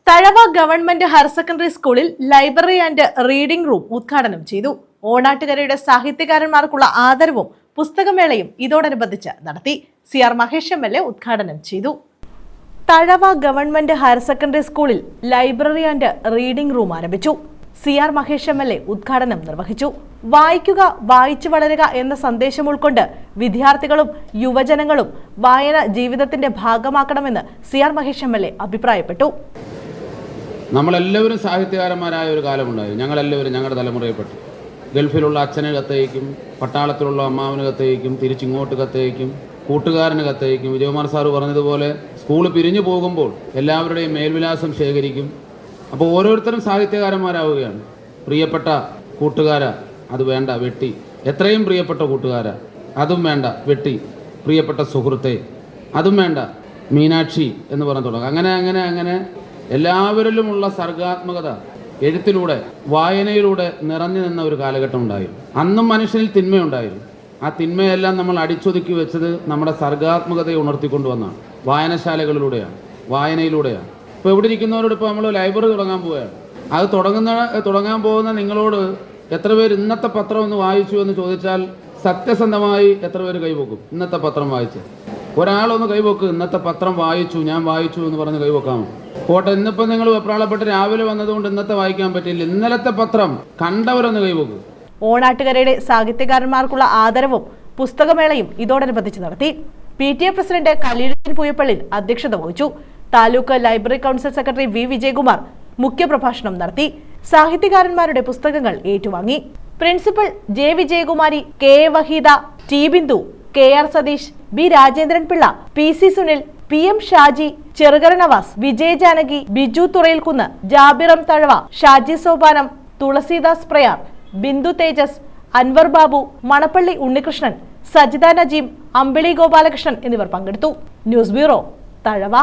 Thazhava government higher secondary സ്കൂളിൽ library and reading room ഉദ്ഘാടനം ചെയ്തു. ഓണാട്ടുകരയുടെ സാഹിത്യകാരന്മാർക്കുള്ള ആദരവും പുസ്തകമേളയും ഇതോടനുബന്ധിച്ച് നടത്തി. CR മഹേഷ് MLA ഉദ്ഘാടനം ചെയ്തു. തഴവ ഗവൺമെന്റ് ഹയർ സെക്കൻഡറി സ്കൂളിൽ ലൈബ്രറി ആൻഡ് റീഡിംഗ് റൂം ആരംഭിച്ചു. CR മഹേഷ് MLA ഉദ്ഘാടനം നിർവഹിച്ചു. വായിക്കുക, വായിച്ചു വളരുക എന്ന സന്ദേശം ഉൾക്കൊണ്ട് വിദ്യാർത്ഥികളും യുവജനങ്ങളും വായന ജീവിതത്തിന്റെ ഭാഗമാക്കണമെന്ന് CR മഹേഷ് MLA അഭിപ്രായപ്പെട്ടു. നമ്മളെല്ലാവരും സാഹിത്യകാരന്മാരായ ഒരു കാലമുണ്ടായിരുന്നു. ഞങ്ങളെല്ലാവരും ഞങ്ങളുടെ തലമുറയിൽപ്പെട്ടു. ഗൾഫിലുള്ള അച്ഛന് കത്തയക്കും, പട്ടാളത്തിലുള്ള അമ്മാവന് കത്തയക്കും, തിരിച്ചിങ്ങോട്ട് കത്തയക്കും, കൂട്ടുകാരന് കത്തയക്കും. വിജയകുമാർ സാറ് പറഞ്ഞതുപോലെ സ്കൂൾ പിരിഞ്ഞു പോകുമ്പോൾ എല്ലാവരുടെയും മേൽവിലാസം ശേഖരിക്കും. അപ്പോൾ ഓരോരുത്തരും സാഹിത്യകാരന്മാരാവുകയാണ്. പ്രിയപ്പെട്ട കൂട്ടുകാര, അത് വേണ്ട, വെട്ടി. എത്രയും പ്രിയപ്പെട്ട കൂട്ടുകാര, അതും വേണ്ട, വെട്ടി. പ്രിയപ്പെട്ട സുഹൃത്തെ, അതും വേണ്ട, മീനാക്ഷി എന്ന് പറഞ്ഞു തുടങ്ങും. അങ്ങനെ എല്ലാവരിലുമുള്ള സർഗാത്മകത എഴുത്തിലൂടെ, വായനയിലൂടെ നിറഞ്ഞു നിന്ന ഒരു കാലഘട്ടം ഉണ്ടായിരുന്നു. അന്നും മനുഷ്യനിൽ തിന്മയുണ്ടായിരുന്നു. ആ തിന്മയെല്ലാം നമ്മൾ അടിച്ചൊതുക്കി വെച്ചത് നമ്മുടെ സർഗാത്മകതയെ ഉണർത്തിക്കൊണ്ടുവന്നാണ്. വായനശാലകളിലൂടെയാണ്, വായനയിലൂടെയാണ്. ഇപ്പോൾ ഇവിടെ ഇരിക്കുന്നവരോട് ഇപ്പോൾ നമ്മൾ ലൈബ്രറി തുടങ്ങാൻ പോവുകയാണ്. അത് തുടങ്ങാൻ പോകുന്ന നിങ്ങളോട് എത്ര പേര് ഇന്നത്തെ പത്രം ഒന്ന് വായിച്ചു എന്ന് ചോദിച്ചാൽ സത്യസന്ധമായി എത്ര പേര് കൈവക്കും? ഇന്നത്തെ പത്രം വായിച്ച് ഒരാളൊന്ന് കൈവക്ക്. ഇന്നത്തെ പത്രം വായിച്ചു, ഞാൻ വായിച്ചു എന്ന് പറഞ്ഞ് കൈവക്കാമോ? പോട്ടെ, ഇന്നിപ്പോൾ നിങ്ങൾ വെപ്രാളപ്പെട്ട് രാവിലെ വന്നതുകൊണ്ട് ഇന്നത്തെ വായിക്കാൻ പറ്റില്ല. ഇന്നലത്തെ പത്രം കണ്ടവരൊന്ന് കൈവക്ക്. ഓണാട്ടുകരയുടെ സാഹിത്യകാരന്മാർക്കുള്ള ആദരവും പുസ്തകമേളയും ഇതോടനുബന്ധിച്ച് നടത്തി. PTA പ്രസിഡന്റ് ഖലീലുദ്ദീൻ പൂയപ്പള്ളിൽ അധ്യക്ഷത വഹിച്ചു. Taluk library council secretary V. Vijayakumar മുഖ്യപ്രഭാഷണം നടത്തി. സാഹിത്യകാരന്മാരുടെ പുസ്തകങ്ങൾ ഏറ്റുവാങ്ങി. Principal J. Vijayakumari, KA Waheeda, T. Bindu, KR Satheesh, B. Rajendran Pillai, PC Sunil, PM Shaji, Cherukara Navas, Vijaya Janaki, Biju Thurayilkunnu, ജാബിറം തഴവ, ഷാജി സോപാനം, തുളസീദാസ് പ്രയാർ, ബിന്ദു തേജസ്, അൻവർ ബാബു, മണപ്പള്ളി ഉണ്ണികൃഷ്ണൻ, സജിത നജീം, അമ്പിളി ഗോപാലകൃഷ്ണൻ എന്നിവർ പങ്കെടുത്തു. News bureau, Thazhava.